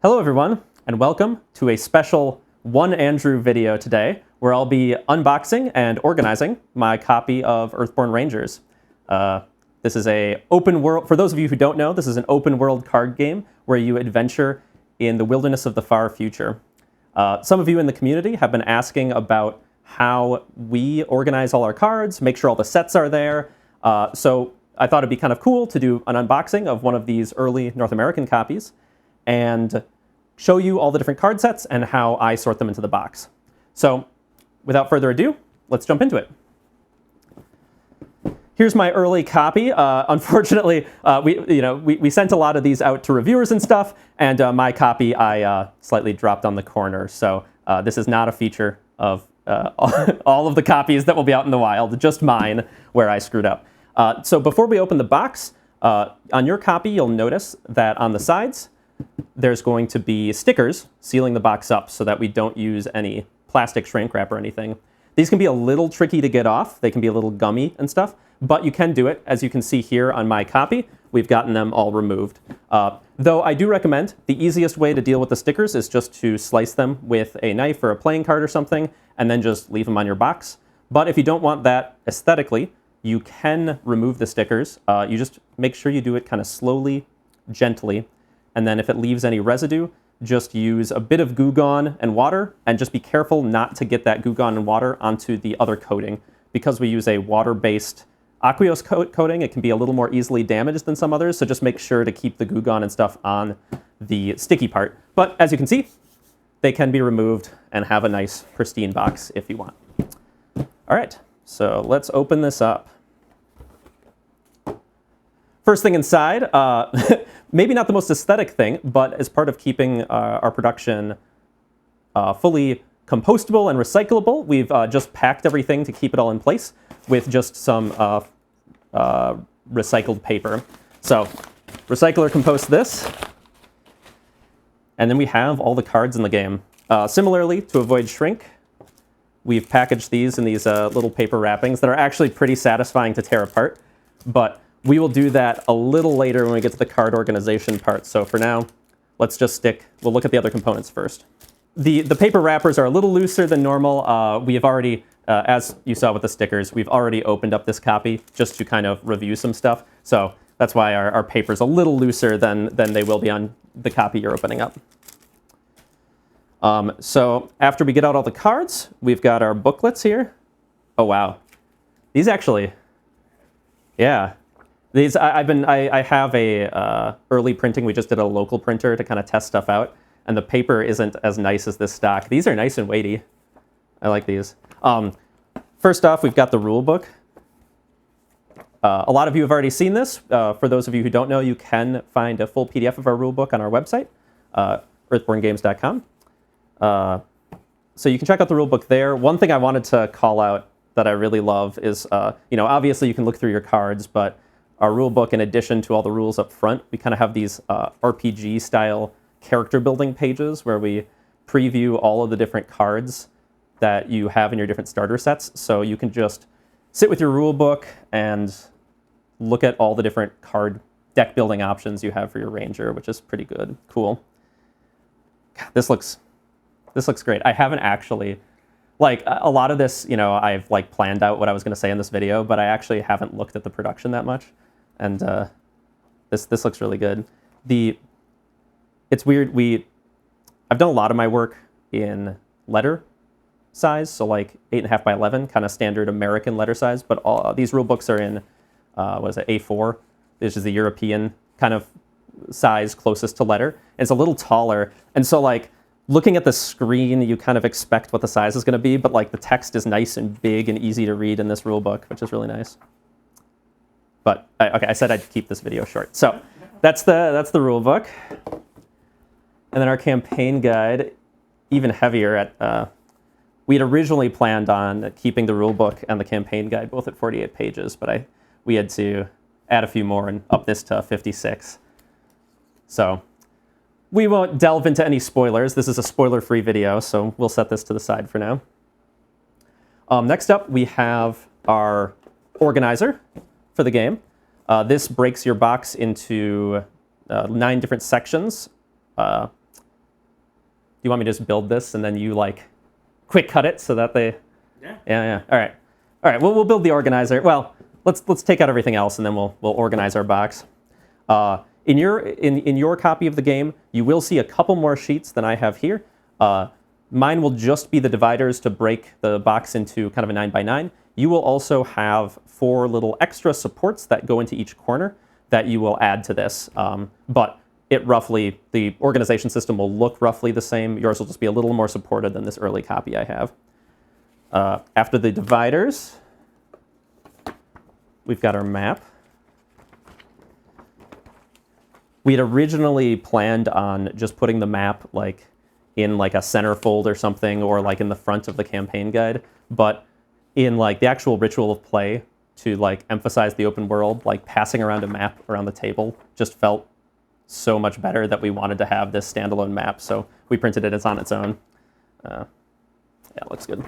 Hello everyone, and welcome to a special One Andrew video today, where I'll be unboxing and organizing my copy of Earthborne Rangers. This is a open world, for those of you who don't know, this is an open world card game where you adventure in the wilderness of the far future. Some of you in the community have been asking about how we organize all our cards, make sure all the sets are there. So I thought it'd be kind of cool to do an unboxing of one of these early North American copies and show you all the different card sets and how I sort them into the box. So without further ado, let's jump into it. Here's my early copy. Unfortunately, we sent a lot of these out to reviewers and stuff, and my copy I slightly dropped on the corner. So this is not a feature of all of the copies that will be out in the wild, just mine where I screwed up. So before we open the box, on your copy, you'll notice that on the sides, there's going to be stickers sealing the box up so that we don't use any plastic shrink wrap or anything. These can be a little tricky to get off. They can be a little gummy and stuff, but you can do it. As you can see here on my copy, we've gotten them all removed. Though I do recommend the easiest way to deal with the stickers is just to slice them with a knife or a playing card or something, and then just leave them on your box. But if you don't want that aesthetically, you can remove the stickers. You just make sure you do it kind of slowly, gently, and then if it leaves any residue, just use a bit of Goo Gone and water, and just be careful not to get that Goo Gone and water onto the other coating. Because we use a water-based aqueous coating, it can be a little more easily damaged than some others, so just make sure to keep the Goo Gone and stuff on the sticky part. But as you can see, they can be removed and have a nice pristine box if you want. All right, so let's open this up. First thing inside, maybe not the most aesthetic thing, but as part of keeping our production fully compostable and recyclable, we've just packed everything to keep it all in place with just some recycled paper. So recycle or compost this, and then we have all the cards in the game. Similarly, to avoid shrink, we've packaged these in these little paper wrappings that are actually pretty satisfying to tear apart, but we will do that a little later when we get to the card organization part. So for now, let's just we'll look at the other components first. The paper wrappers are a little looser than normal. We have already, as you saw with the stickers, we've already opened up this copy just to kind of review some stuff. So that's why our paper's a little looser than they will be on the copy you're opening up. So after we get out all the cards, we've got our booklets here. Oh, wow. These actually, yeah. These, I have a early printing. We just did a local printer to kind of test stuff out, and the paper isn't as nice as this stock. These are nice and weighty. I like these. First off, we've got the rule book. A lot of you have already seen this. For those of you who don't know, you can find a full PDF of our rule book on our website, earthbornegames.com. So you can check out the rule book there. One thing I wanted to call out that I really love is, obviously you can look through your cards, but our rule book, in addition to all the rules up front, we kind of have these RPG-style character building pages where we preview all of the different cards that you have in your different starter sets. So you can just sit with your rule book and look at all the different card deck building options you have for your Ranger, which is pretty good. Cool. God, this looks great. I haven't actually, a lot of this, I've planned out what I was going to say in this video, but I actually haven't looked at the production that much. And this looks really good. It's weird. I've done a lot of my work in letter size, so 8.5 by 11, kind of standard American letter size. But all these rule books are in A4, which is the European kind of size closest to letter. And it's a little taller, and so looking at the screen, you kind of expect what the size is going to be, but the text is nice and big and easy to read in this rule book, which is really nice. But okay, I said I'd keep this video short. So that's the rule book, and then our campaign guide, even heavier. We had originally planned on keeping the rule book and the campaign guide both at 48 pages, but we had to add a few more and up this to 56. So we won't delve into any spoilers. This is a spoiler-free video, so we'll set this to the side for now. Next up, we have our organizer for the game. This breaks your box into 9 different sections. you want me to just build this and then you like quick cut it so that they? Yeah. All right. We'll build the organizer. Well, let's take out everything else and then we'll organize our box. In your copy of the game, you will see a couple more sheets than I have here. Mine will just be the dividers to break the box into kind of a 9x9. You will also have 4 little extra supports that go into each corner that you will add to this. But the organization system will look roughly the same. Yours will just be a little more supported than this early copy I have. After the dividers, we've got our map. We had originally planned on just putting the map like in like a centerfold or something, or like in the front of the campaign guide. But in like the actual ritual of play, to like emphasize the open world, like passing around a map around the table just felt so much better that we wanted to have this standalone map. So we printed it as on its own. Yeah, it looks good.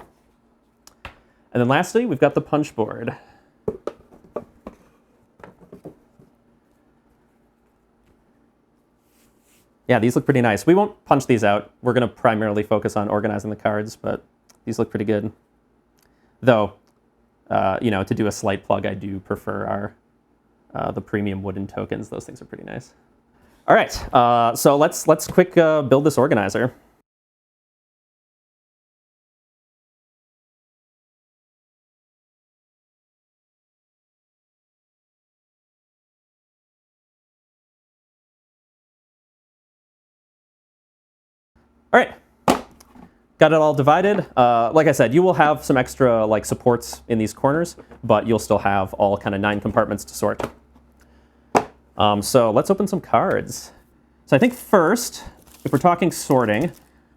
And then lastly, we've got the punch board. Yeah, these look pretty nice. We won't punch these out. We're going to primarily focus on organizing the cards, but these look pretty good. Though, to do a slight plug, I do prefer the premium wooden tokens. Those things are pretty nice. All right, so let's quick build this organizer. All right, got it all divided. Like I said, you will have some extra like supports in these corners, but you'll still have all kind of 9 compartments to sort. So let's open some cards. So I think first, if we're talking sorting,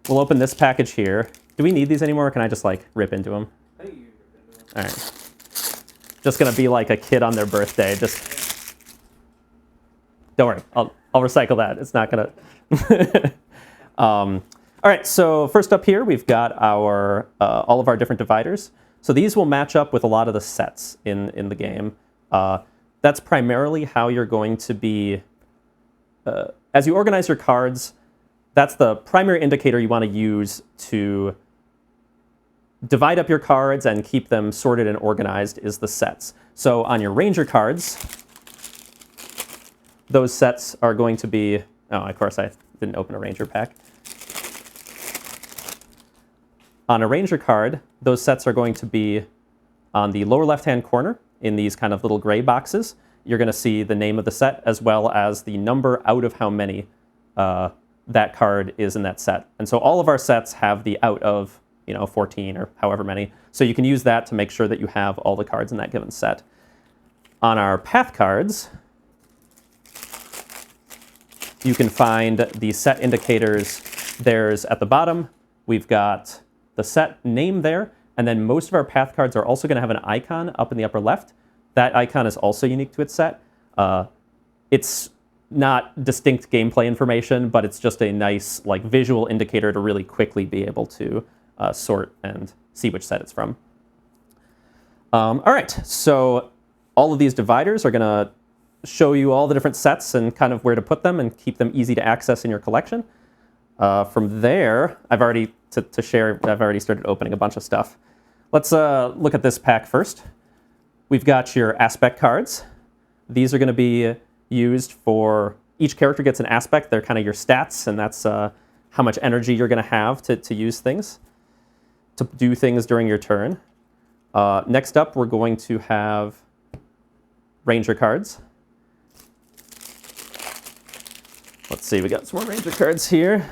we'll open this package here. Do we need these anymore, or can I just like rip into them? I think you can rip into them. All right. Just gonna be like a kid on their birthday. Just don't worry, I'll recycle that. It's not gonna. All right, so first up here, we've got our all of our different dividers. So these will match up with a lot of the sets in the game. That's primarily how you're going to be, as you organize your cards, that's the primary indicator you want to use to divide up your cards and keep them sorted and organized is the sets. So on your Ranger cards, those sets are going to be, oh, of course I didn't open a Ranger pack. On a Ranger card, those sets are going to be on the lower left-hand corner in these kind of little gray boxes. You're going to see the name of the set as well as the number out of how many that card is in that set. And so all of our sets have the out of 14 or however many. So you can use that to make sure that you have all the cards in that given set. On our path cards, you can find the set indicators. There's at the bottom, we've got the set name there, and then most of our path cards are also going to have an icon up in the upper left. That icon is also unique to its set. It's not distinct gameplay information, but it's just a nice like visual indicator to really quickly be able to sort and see which set it's from. All right, so all of these dividers are going to show you all the different sets and kind of where to put them and keep them easy to access in your collection. From there, I've already started opening a bunch of stuff. Let's look at this pack first. We've got your aspect cards. These are going to be used for, each character gets an aspect. They're kind of your stats, and that's how much energy you're going to have to use things, to do things during your turn. Next up, we're going to have Ranger cards. Let's see, we got some more Ranger cards here.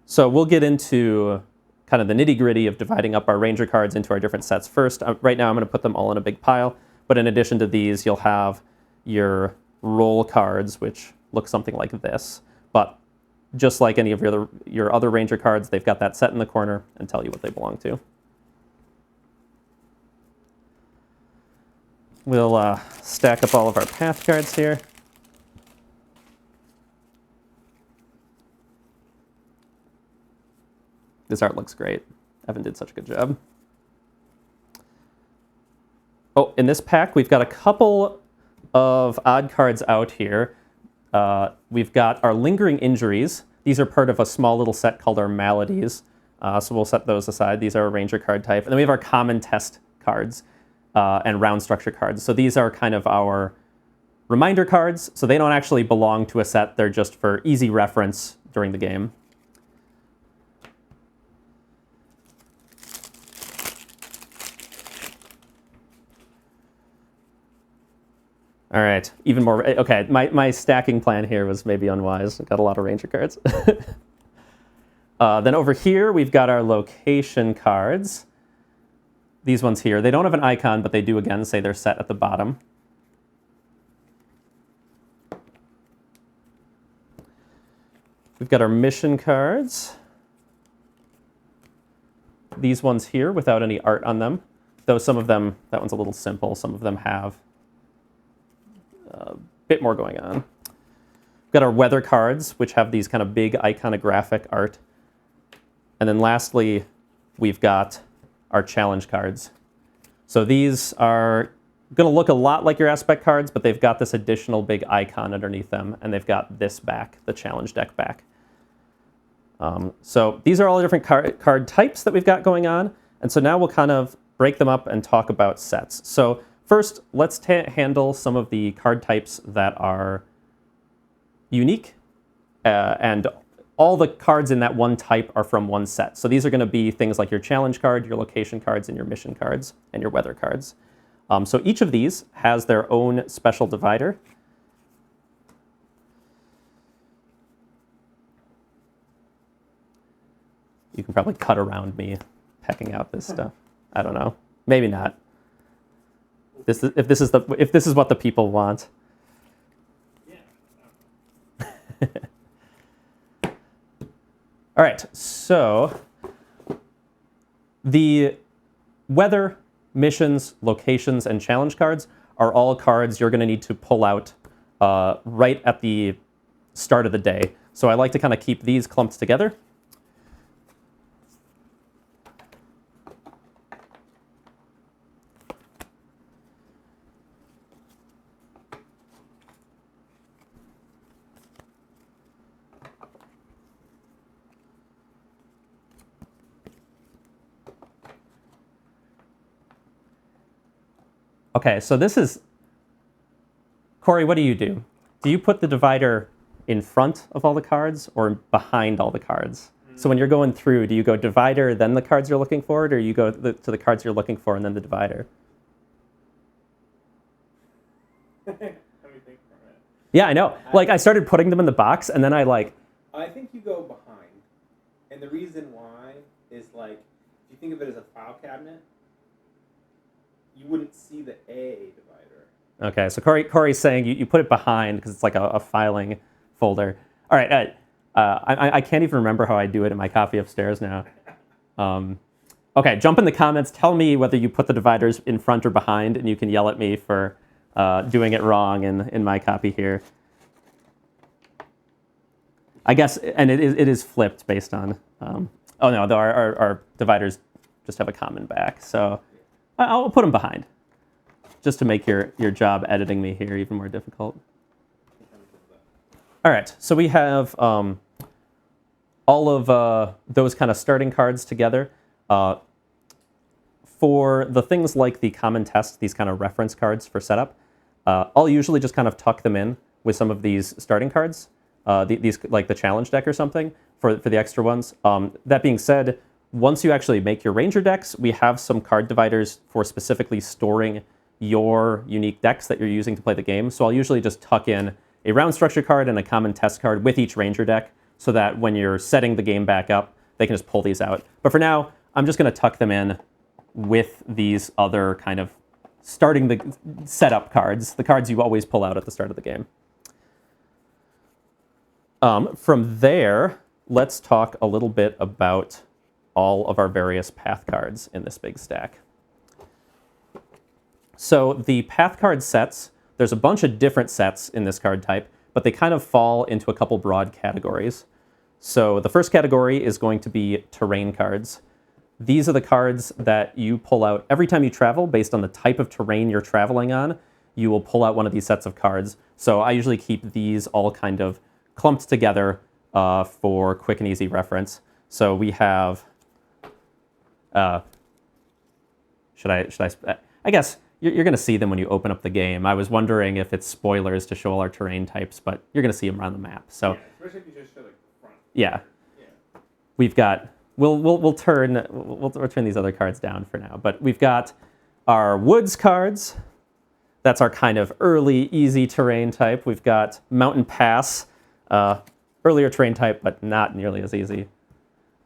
So we'll get into kind of the nitty-gritty of dividing up our Ranger cards into our different sets first. Right now I'm going to put them all in a big pile, but in addition to these, you'll have your roll cards, which look something like this. But just like any of your other Ranger cards, they've got that set in the corner and tell you what they belong to. We'll stack up all of our path cards here. This art looks great. Evan did such a good job. Oh, in this pack, we've got a couple of odd cards out here. we've got our lingering injuries. These are part of a small little set called our maladies. So we'll set those aside. These are a ranger card type. And then we have our common test cards and round structure cards. So these are kind of our reminder cards. So they don't actually belong to a set. They're just for easy reference during the game. All right, even more. Okay, my stacking plan here was maybe unwise. Got a lot of ranger cards. Then over here, we've got our location cards. These ones here, they don't have an icon, but they do, again, say they're set at the bottom. We've got our mission cards. These ones here without any art on them, though some of them, that one's a little simple, some of them have a bit more going on. We've got our weather cards, which have these kind of big iconographic art. And then lastly, we've got our challenge cards. So these are going to look a lot like your aspect cards, but they've got this additional big icon underneath them, and they've got this back, the challenge deck back. So these are all the different card types that we've got going on. And so now we'll kind of break them up and talk about sets. So first, let's handle some of the card types that are unique, and all the cards in that one type are from one set. So these are going to be things like your challenge card, your location cards, and your mission cards, and your weather cards. So each of these has their own special divider. You can probably cut around me pecking out this stuff. I don't know. Maybe not. If this is what the people want. Yeah. All right. So the weather, missions, locations, and challenge cards are all cards you're going to need to pull out right at the start of the day. So I like to kind of keep these clumped together. Okay, so this is, Corey, what do? Do you put the divider in front of all the cards or behind all the cards? So when you're going through, do you go divider, then the cards you're looking for, or you go to the cards you're looking for and then the divider? Let me think for a minute. Yeah, I know. Like, I started putting them in the box, and then I think you go behind. And the reason why is, like, if you think of it as a file cabinet, you wouldn't see the A divider. Okay, so Corey's saying you put it behind because it's like a filing folder. All right, I can't even remember how I do it in my copy upstairs now. Okay, jump in the comments. Tell me whether you put the dividers in front or behind, and you can yell at me for doing it wrong in my copy here. I guess, and it is flipped based on. Oh no, our dividers just have a common back, so I'll put them behind, just to make your job editing me here even more difficult. All right, so we have all of those kind of starting cards together. For the things like the common test, these kind of reference cards for setup, I'll usually just kind of tuck them in with some of these starting cards, these like the challenge deck or something for the extra ones. That being said, once you actually make your ranger decks, we have some card dividers for specifically storing your unique decks that you're using to play the game. So I'll usually just tuck in a round structure card and a common test card with each ranger deck so that when you're setting the game back up, they can just pull these out. But for now, I'm just going to tuck them in with these other kind of starting the setup cards, the cards you always pull out at the start of the game. From there, let's talk a little bit about all of our various path cards in this big stack. So the path card sets, there's a bunch of different sets in this card type, but they kind of fall into a couple broad categories. So the first category is going to be terrain cards. These are the cards that you pull out every time you travel based on the type of terrain you're traveling on. you will pull out one of these sets of cards. So I usually keep these all kind of clumped together for quick and easy reference. So we have, I guess you're going to see them when you open up the game. I was wondering if it's spoilers to show all our terrain types, but you're going to see them around the map. So Yeah, especially if you just show like the front. yeah, Yeah. we've got, we'll turn these other cards down for now, but we've got our woods cards. That's our kind of early, easy terrain type. We've got Mountain Pass, earlier terrain type, but not nearly as easy.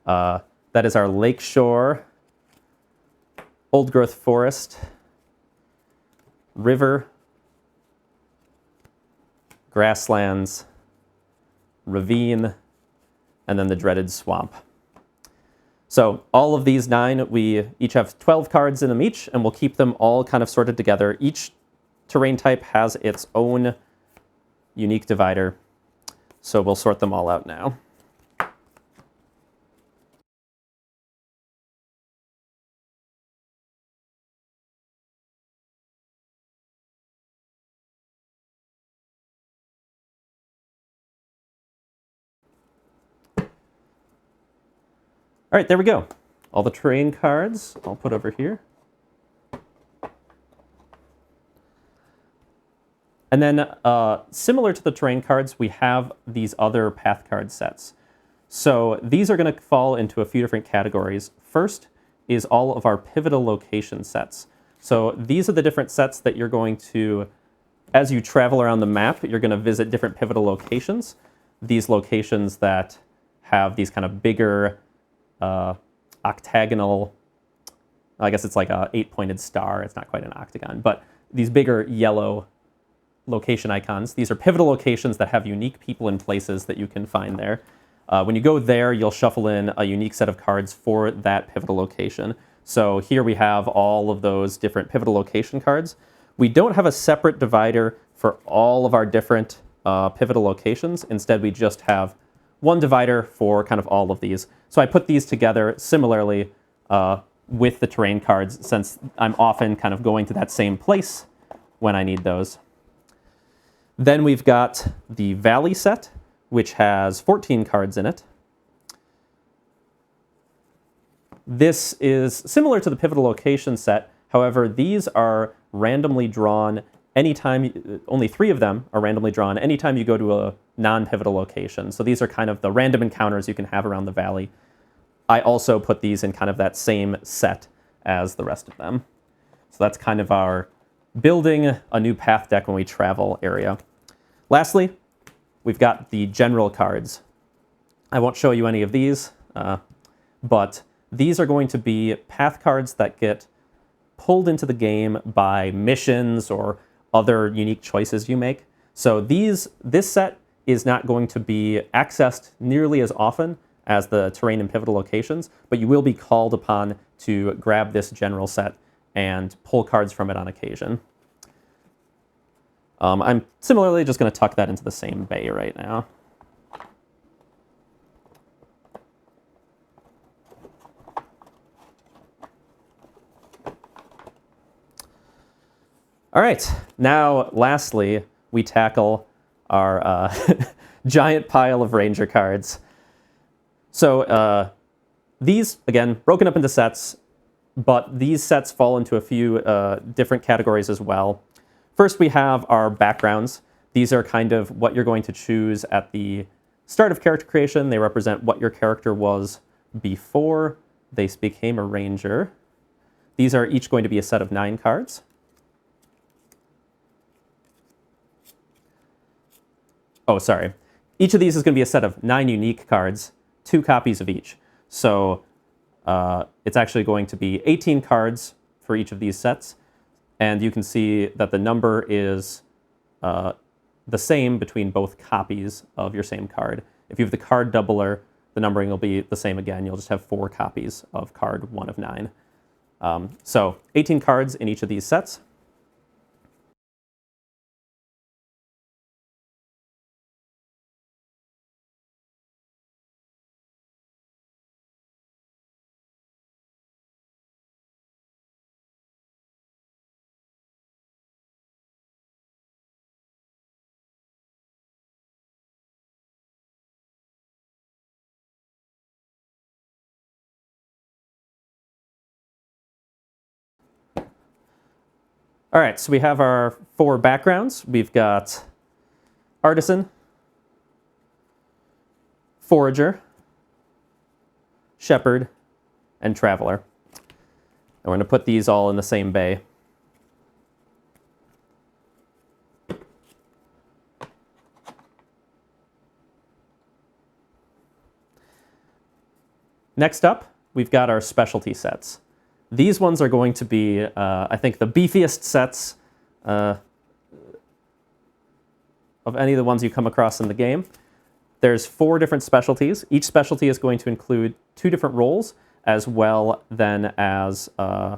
That is our Lakeshore, Old Growth Forest, River, Grasslands, Ravine, and then the dreaded Swamp. So all of these 9, we each have 12 cards in them each, and we'll keep them all kind of sorted together. Each terrain type has its own unique divider. So we'll sort them all out now. All right, there we go. All the terrain cards I'll put over here. And then similar to the terrain cards, we have these other path card sets. So these are going to fall into a few different categories. First is all of our pivotal location sets. So these are the different sets that you're going to, as you travel around the map, you're going to visit different pivotal locations. These locations that have these kind of bigger octagonal, I guess it's like a 8-pointed star. It's not quite an octagon, but these bigger yellow location icons. These are pivotal locations that have unique people and places that you can find there. When you go there, you'll shuffle in a unique set of cards for that pivotal location. So here we have all of those different pivotal location cards. We don't have a separate divider for all of our different pivotal locations. Instead, we just have one divider for kind of all of these. So I put these together similarly with the terrain cards, since I'm often kind of going to that same place when I need those. Then we've got the Valley set, which has 14 cards in it. This is similar to the pivotal location set. However, these are randomly drawn anytime, only 3 of them are randomly drawn anytime you go to a non-pivotal location. So these are kind of the random encounters you can have around the valley. I also put these in kind of that same set as the rest of them. So that's kind of our building a new path deck when we travel area. Lastly, we've got the general cards. I won't show you any of these, but these are going to be path cards that get pulled into the game by missions or other unique choices you make. So this set is not going to be accessed nearly as often as the terrain and pivotal locations, but you will be called upon to grab this general set and pull cards from it on occasion. I'm similarly just going to tuck that into the same bay right now. All right, now lastly, we tackle our giant pile of Ranger cards. So these, again, broken up into sets, but these sets fall into a few different categories as well. First, we have our backgrounds. These are kind of what you're going to choose at the start of character creation. They represent what your character was before they became a Ranger. These are each going to be a set of 9 cards. Oh, sorry. Each of these is going to be a set of 9 unique cards, 2 copies of each. So it's actually going to be 18 cards for each of these sets. And you can see that the number is the same between both copies of your same card. If you have the card doubler, the numbering will be the same again. You'll just have 4 copies of card 1 of 9. So 18 cards in each of these sets. All right, so we have our 4 backgrounds. We've got Artisan, Forager, Shepherd, and Traveler. And we're going to put these all in the same bay. Next up, we've got our specialty sets. These ones are going to be, I think, the beefiest sets of any of the ones you come across in the game. There's 4 different specialties. Each specialty is going to include 2 different roles, as well then as 12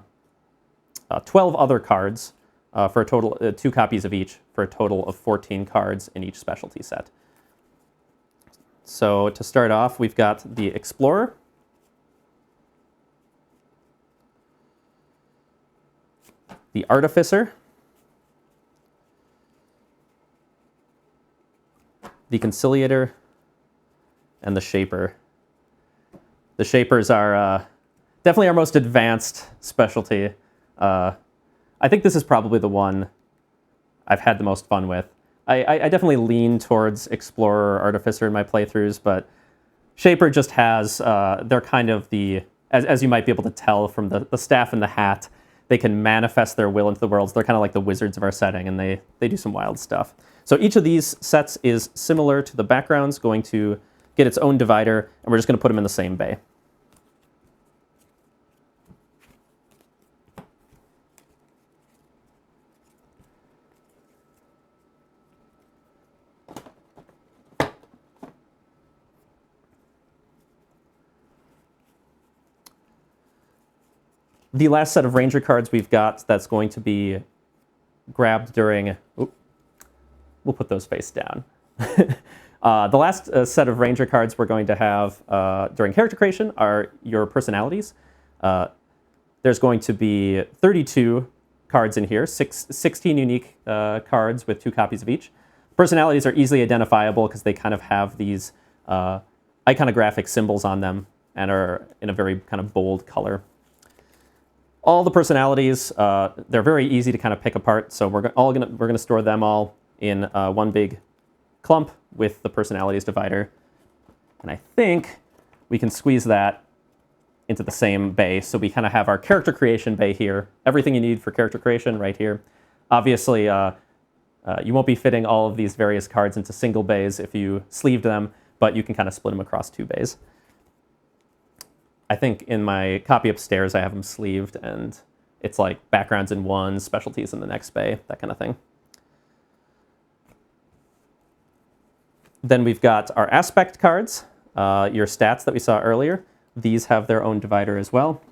other cards for a total, 2 copies of each, for a total of 14 cards in each specialty set. So to start off, we've got the Explorer, the Artificer, the Conciliator, and the Shaper. The Shapers are definitely our most advanced specialty. I think this is probably the one I've had the most fun with. I definitely lean towards Explorer or Artificer in my playthroughs, but Shaper just has, they're kind of the, as you might be able to tell from the staff and the hat, they can manifest their will into the worlds. They're kind of like the wizards of our setting, and they do some wild stuff. So each of these sets is similar to the backgrounds, going to get its own divider, and we're just going to put them in the same bay. The last set of Ranger cards we've got that's going to be grabbed during... We'll put those face down. The last set of Ranger cards we're going to have during character creation are your personalities. There's going to be 32 cards in here, 16 unique cards with 2 copies of each. Personalities are easily identifiable because they kind of have these iconographic symbols on them and are in a very kind of bold color. All the personalities, they're very easy to kind of pick apart, so we're gonna store them all in one big clump with the personalities divider. And I think we can squeeze that into the same bay, so we kind of have our character creation bay here. Everything you need for character creation right here. Obviously, you won't be fitting all of these various cards into single bays if you sleeved them, but you can kind of split them across 2 bays. I think in my copy upstairs I have them sleeved, and it's like backgrounds in one, specialties in the next bay, that kind of thing. Then we've got our aspect cards, your stats that we saw earlier. These have their own divider as well.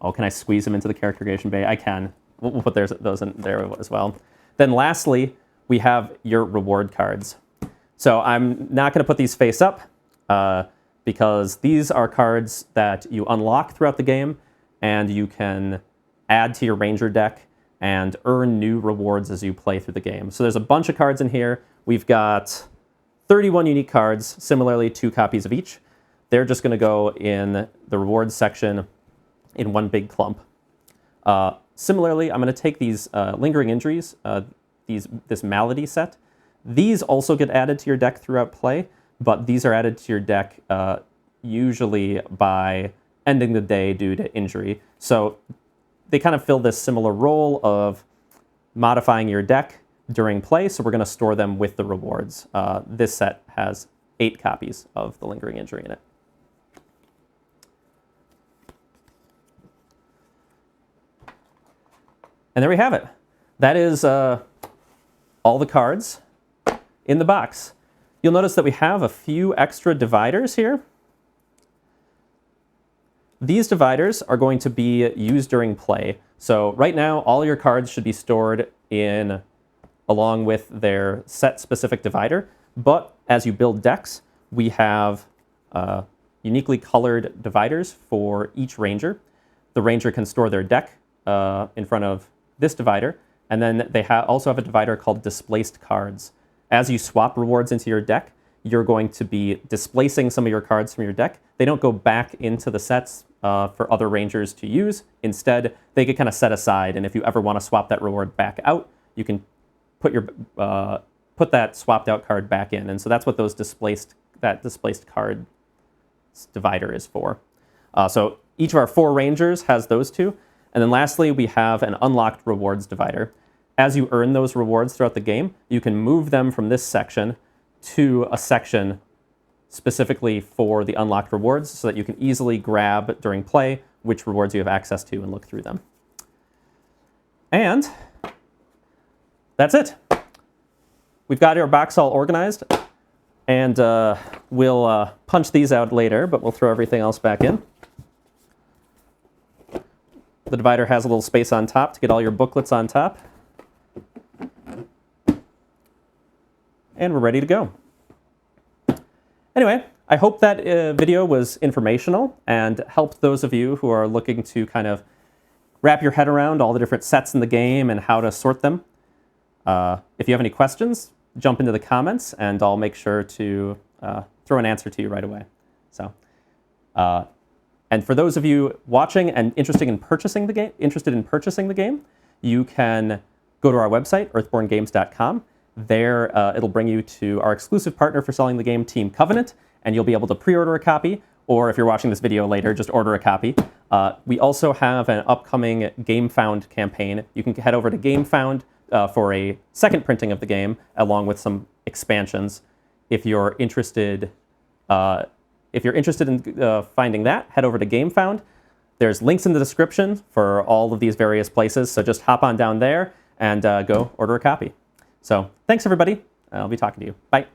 Oh, can I squeeze them into the character creation bay? I can. We'll put those in there as well. Then lastly, we have your reward cards. So I'm not going to put these face up, because these are cards that you unlock throughout the game, and you can add to your Ranger deck and earn new rewards as you play through the game. So there's a bunch of cards in here. We've got 31 unique cards, similarly 2 copies of each. They're just going to go in the rewards section in one big clump. Similarly, I'm going to take these lingering injuries, this malady set. These also get added to your deck throughout play, but these are added to your deck usually by ending the day due to injury. So they kind of fill this similar role of modifying your deck during play, so we're going to store them with the rewards. This set has 8 copies of the lingering injury in it. And there we have it. That is all the cards in the box. You'll notice that we have a few extra dividers here. These dividers are going to be used during play. So right now, all your cards should be stored in along with their set-specific divider. But as you build decks, we have uniquely colored dividers for each Ranger. The Ranger can store their deck in front of this divider, and then they also have a divider called Displaced Cards. As you swap rewards into your deck, you're going to be displacing some of your cards from your deck. They don't go back into the sets for other Rangers to use. Instead, they get kind of set aside, and if you ever want to swap that reward back out, you can put that swapped out card back in. And so that's what that displaced card divider is for. So each of our 4 Rangers has those 2. And then lastly, we have an unlocked rewards divider. As you earn those rewards throughout the game, you can move them from this section to a section specifically for the unlocked rewards so that you can easily grab during play which rewards you have access to and look through them. And that's it. We've got our box all organized, and we'll punch these out later, but we'll throw everything else back in. The divider has a little space on top to get all your booklets on top. And we're ready to go. Anyway, I hope that video was informational and helped those of you who are looking to kind of wrap your head around all the different sets in the game and how to sort them. If you have any questions, jump into the comments and I'll make sure to throw an answer to you right away. So, and for those of you watching and interested in purchasing the game, you can go to our website, earthbornegames.com. There, it'll bring you to our exclusive partner for selling the game, Team Covenant, and you'll be able to pre-order a copy, or if you're watching this video later, just order a copy. We also have an upcoming GameFound campaign. You can head over to GameFound for a second printing of the game, along with some expansions. If you're interested in finding that, head over to GameFound. There's links in the description for all of these various places, so just hop on down there and go order a copy. So thanks, everybody. I'll be talking to you. Bye.